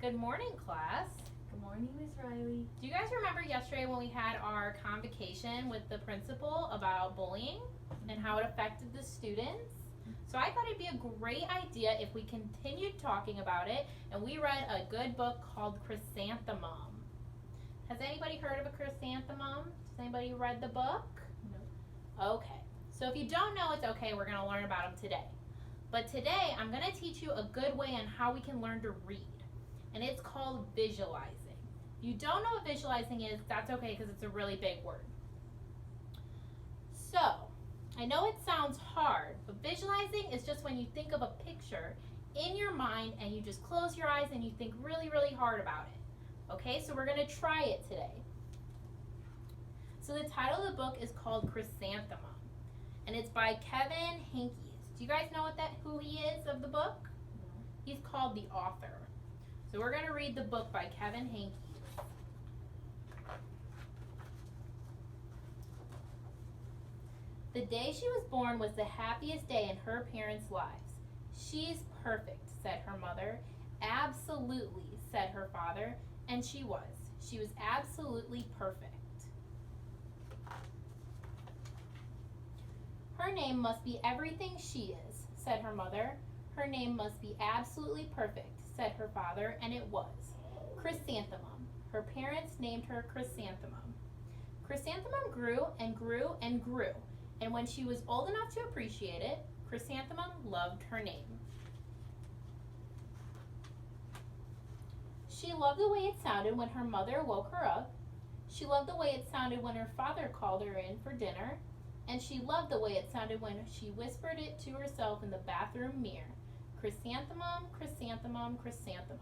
Good morning, class. Good morning, Miss Riley. Do you guys remember yesterday when we had our convocation with the principal about bullying and how it affected the students? So I thought it'd be a great idea if we continued talking about it and we read a good book called Chrysanthemum. Has anybody heard of a chrysanthemum? Has anybody read the book? No. Okay. So if you don't know, it's okay. We're going to learn about them today. But today I'm going to teach you a good way on how we can learn to read. And it's called visualizing. If you don't know what visualizing is, that's okay because it's a really big word. So, I know it sounds hard, but visualizing is just when you think of a picture in your mind and you just close your eyes and you think really, really hard about it. Okay, so we're going to try it today. So the title of the book is called Chrysanthemum, and it's by Kevin Henkes. Do you guys know who he is of the book? No. He's called the author. So we're going to read the book by Kevin Henkes. The day she was born was the happiest day in her parents' lives. She's perfect, said her mother. Absolutely, said her father. And she was. She was absolutely perfect. Her name must be everything she is, said her mother. Her name must be absolutely perfect, said her father, and it was. Chrysanthemum. Her parents named her Chrysanthemum. Chrysanthemum grew and grew and grew, and when she was old enough to appreciate it, Chrysanthemum loved her name. She loved the way it sounded when her mother woke her up. She loved the way it sounded when her father called her in for dinner. And she loved the way it sounded when she whispered it to herself in the bathroom mirror. Chrysanthemum, chrysanthemum, chrysanthemum.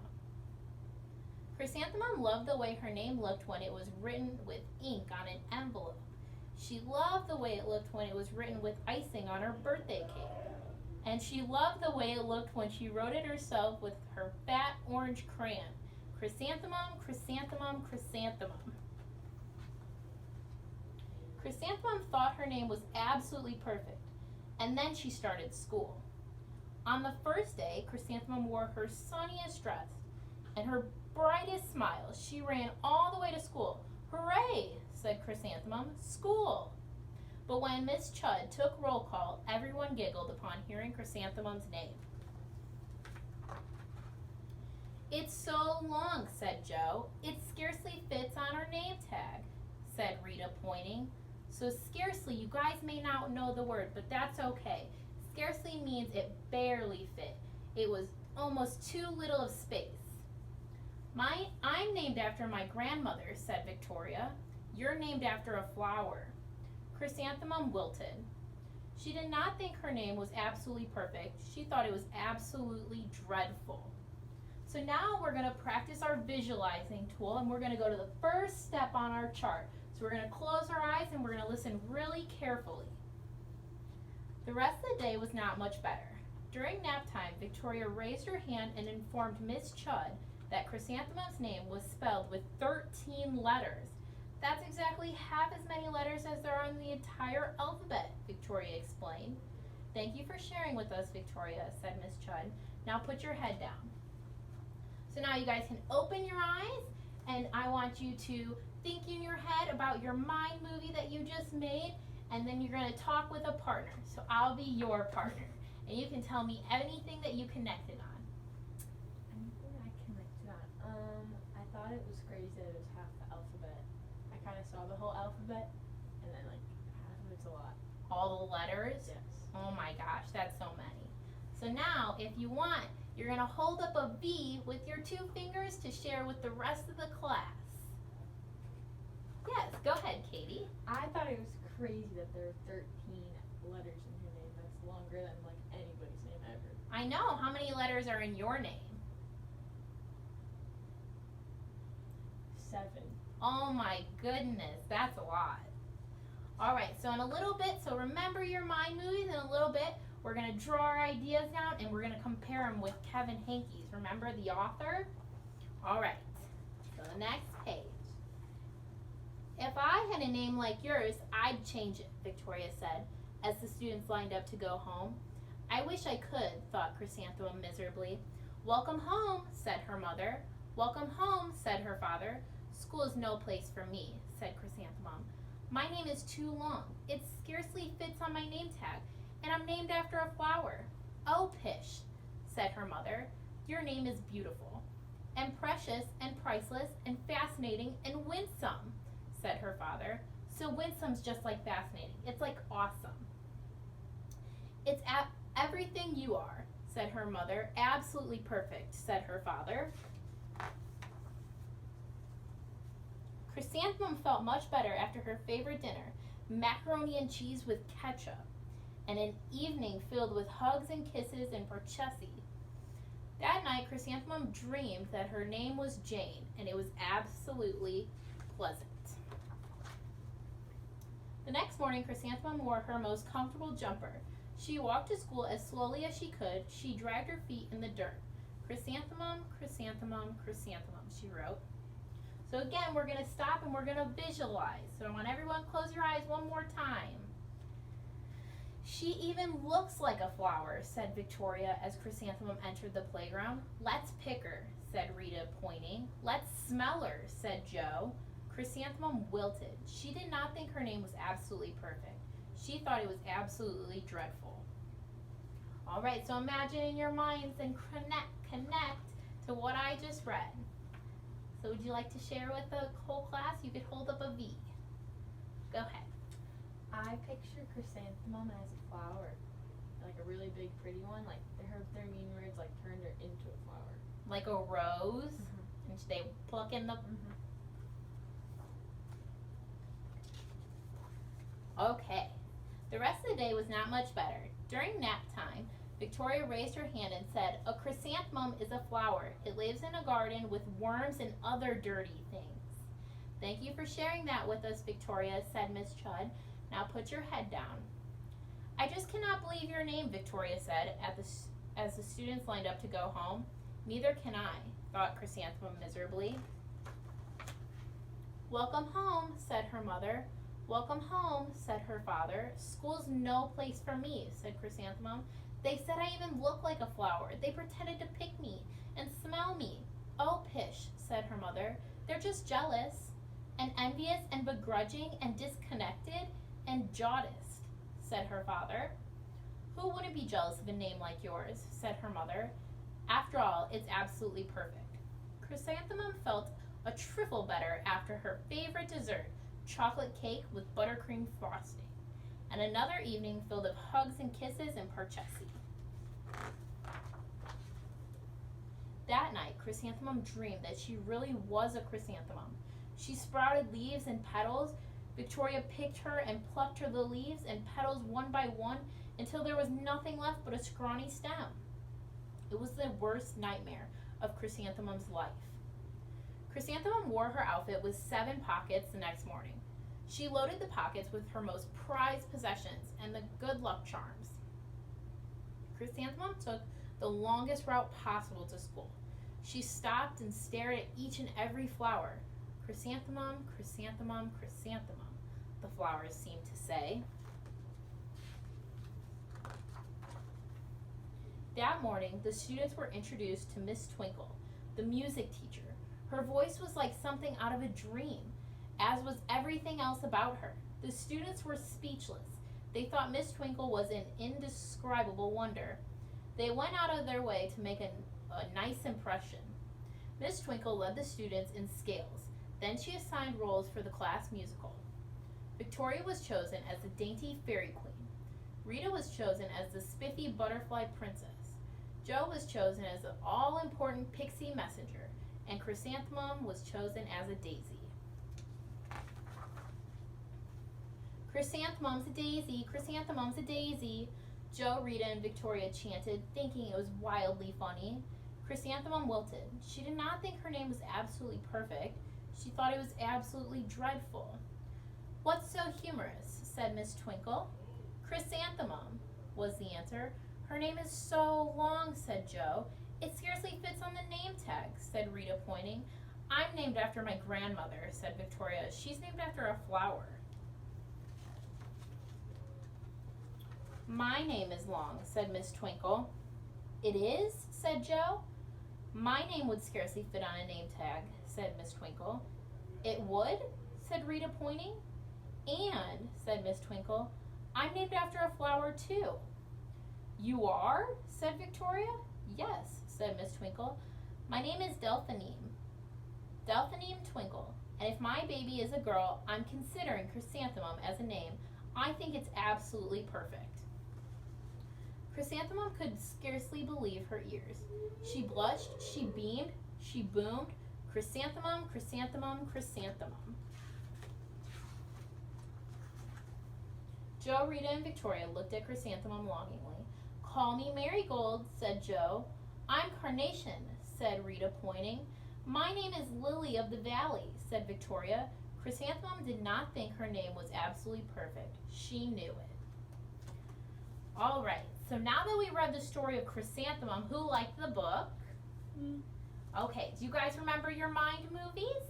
Chrysanthemum loved the way her name looked when it was written with ink on an envelope. She loved the way it looked when it was written with icing on her birthday cake. And she loved the way it looked when she wrote it herself with her fat orange crayon. Chrysanthemum, chrysanthemum, chrysanthemum. Chrysanthemum thought her name was absolutely perfect, and then she started school. On the first day, Chrysanthemum wore her sunniest dress and her brightest smile. She ran all the way to school. Hooray, said Chrysanthemum, school! But when Miss Chud took roll call, everyone giggled upon hearing Chrysanthemum's name. It's so long, said Joe. It scarcely fits on her name tag, said Rita, pointing. So scarcely, you guys may not know the word, but that's okay. Scarcely means it barely fit. It was almost too little of space. I'm named after my grandmother, said Victoria. You're named after a flower. Chrysanthemum wilted. She did not think her name was absolutely perfect. She thought it was absolutely dreadful. So now we're going to practice our visualizing tool, and we're going to go to the first step on our chart. So we're going to close our eyes and we're going to listen really carefully. The rest of the day was not much better. During nap time, Victoria raised her hand and informed Miss Chud that Chrysanthemum's name was spelled with 13 letters. That's exactly half as many letters as there are in the entire alphabet, Victoria explained. Thank you for sharing with us, Victoria, said Miss Chud. Now put your head down. So now you guys can open your eyes, and I want you to think in your head about your mind movie that you just made, and then you're going to talk with a partner. So I'll be your partner, and you can tell me anything that you connected on. Anything I connected on? I thought it was crazy that it was half the alphabet. I kind of saw the whole alphabet, and then like half of it's a lot. All the letters? Yes. Oh my gosh, that's so many. So now, if you want, you're going to hold up a V with your 2 fingers to share with the rest of the class. Yes, go ahead, Katie. I thought it was crazy that there are 13 letters in her name. That's longer than like anybody's name ever. I know. How many letters are in your name? 7. Oh my goodness, that's a lot. All right, so in a little bit, so remember your mind movies. In a little bit, we're going to draw our ideas down and we're going to compare them with Kevin Henkes. Remember the author? All right, so the next page. If I had a name like yours, I'd change it, Victoria said, as the students lined up to go home. I wish I could, thought Chrysanthemum miserably. Welcome home, said her mother. Welcome home, said her father. School is no place for me, said Chrysanthemum. My name is too long. It scarcely fits on my name tag, and I'm named after a flower. Oh, pish, said her mother. Your name is beautiful, and precious, and priceless, and fascinating, and winsome, said her father. So winsome's just like fascinating. It's like awesome. It's everything you are, said her mother. Absolutely perfect, said her father. Chrysanthemum felt much better after her favorite dinner, macaroni and cheese with ketchup, and an evening filled with hugs and kisses and porchesi. That night, Chrysanthemum dreamed that her name was Jane, and it was absolutely pleasant. The next morning, Chrysanthemum wore her most comfortable jumper. She walked to school as slowly as she could. She dragged her feet in the dirt. Chrysanthemum, chrysanthemum, chrysanthemum, she wrote. So again, we're going to stop and we're going to visualize. So I want everyone to close your eyes one more time. She even looks like a flower, said Victoria as Chrysanthemum entered the playground. Let's pick her, said Rita, pointing. Let's smell her, said Joe. Chrysanthemum wilted. She did not think her name was absolutely perfect. She thought it was absolutely dreadful. All right, so imagine in your minds and connect to what I just read. So would you like to share with the whole class? You could hold up a V. Go ahead. I picture chrysanthemum as a flower, like a really big, pretty one. Like their mean words like turned her into a flower. Like a rose, and they pluck in the. Okay. The rest of the day was not much better. During nap time, Victoria raised her hand and said, "A chrysanthemum is a flower. It lives in a garden with worms and other dirty things." "Thank you for sharing that with us, Victoria," said Miss Chudd. "Now put your head down." "I just cannot believe your name," Victoria said as the students lined up to go home. "Neither can I," thought Chrysanthemum miserably. "Welcome home," said her mother. "Welcome home," said her father. "School's no place for me," said Chrysanthemum. "They said I even look like a flower. They pretended to pick me and smell me." "Oh, pish," said her mother. "They're just jealous and envious and begrudging and disconnected and jaundiced," said her father. "Who wouldn't be jealous of a name like yours?" said her mother. "After all, it's absolutely perfect." Chrysanthemum felt a trifle better after her favorite dessert, chocolate cake with buttercream frosting, and another evening filled with hugs and kisses and parchesi. That night, Chrysanthemum dreamed that she really was a chrysanthemum. She sprouted leaves and petals. Victoria picked her and plucked her the leaves and petals one by one until there was nothing left but a scrawny stem. It was the worst nightmare of Chrysanthemum's life. Chrysanthemum wore her outfit with 7 pockets the next morning. She loaded the pockets with her most prized possessions and the good luck charms. Chrysanthemum took the longest route possible to school. She stopped and stared at each and every flower. "Chrysanthemum, chrysanthemum, chrysanthemum," the flowers seemed to say. That morning, the students were introduced to Miss Twinkle, the music teacher. Her voice was like something out of a dream, as was everything else about her. The students were speechless. They thought Miss Twinkle was an indescribable wonder. They went out of their way to make a nice impression. Miss Twinkle led the students in scales. Then she assigned roles for the class musical. Victoria was chosen as the dainty fairy queen. Rita was chosen as the spiffy butterfly princess. Joe was chosen as the all-important pixie messenger, and Chrysanthemum was chosen as a daisy. "Chrysanthemum's a daisy, chrysanthemum's a daisy," Joe, Rita, and Victoria chanted, thinking it was wildly funny. Chrysanthemum wilted. She did not think her name was absolutely perfect. She thought it was absolutely dreadful. "What's so humorous?" said Miss Twinkle. "Chrysanthemum," was the answer. "Her name is so long," said Joe. "It scarcely fits on the name tag," said Rita, pointing. "I'm named after my grandmother," said Victoria. "She's named after a flower." "My name is long," said Miss Twinkle. "It is?" said Joe. My name would scarcely fit on a name tag, said Miss Twinkle. It would? Said Rita, pointing. And, said Miss Twinkle, I'm named after a flower, too. You are? Said Victoria. Yes, said Miss Twinkle. My name is Delphinem. Delphinem Twinkle. And if my baby is a girl, I'm considering Chrysanthemum as a name. I think it's absolutely perfect. Chrysanthemum could scarcely believe her ears. She blushed, she beamed, she boomed. Chrysanthemum, chrysanthemum, chrysanthemum. Joe, Rita, and Victoria looked at Chrysanthemum longingly. Call me Marigold, said Joe. I'm Carnation, said Rita, pointing. My name is Lily of the Valley, said Victoria. Chrysanthemum did not think her name was absolutely perfect. She knew it. All right, so now that we read the story of Chrysanthemum, who liked the book? Okay, do you guys remember your mind movies?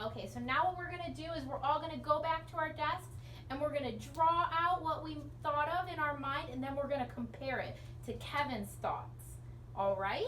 Okay, so now what we're going to do is we're all going to go back to our desks and we're going to draw out what we thought of in our mind, and then we're going to compare it to Kevin's thoughts. All right?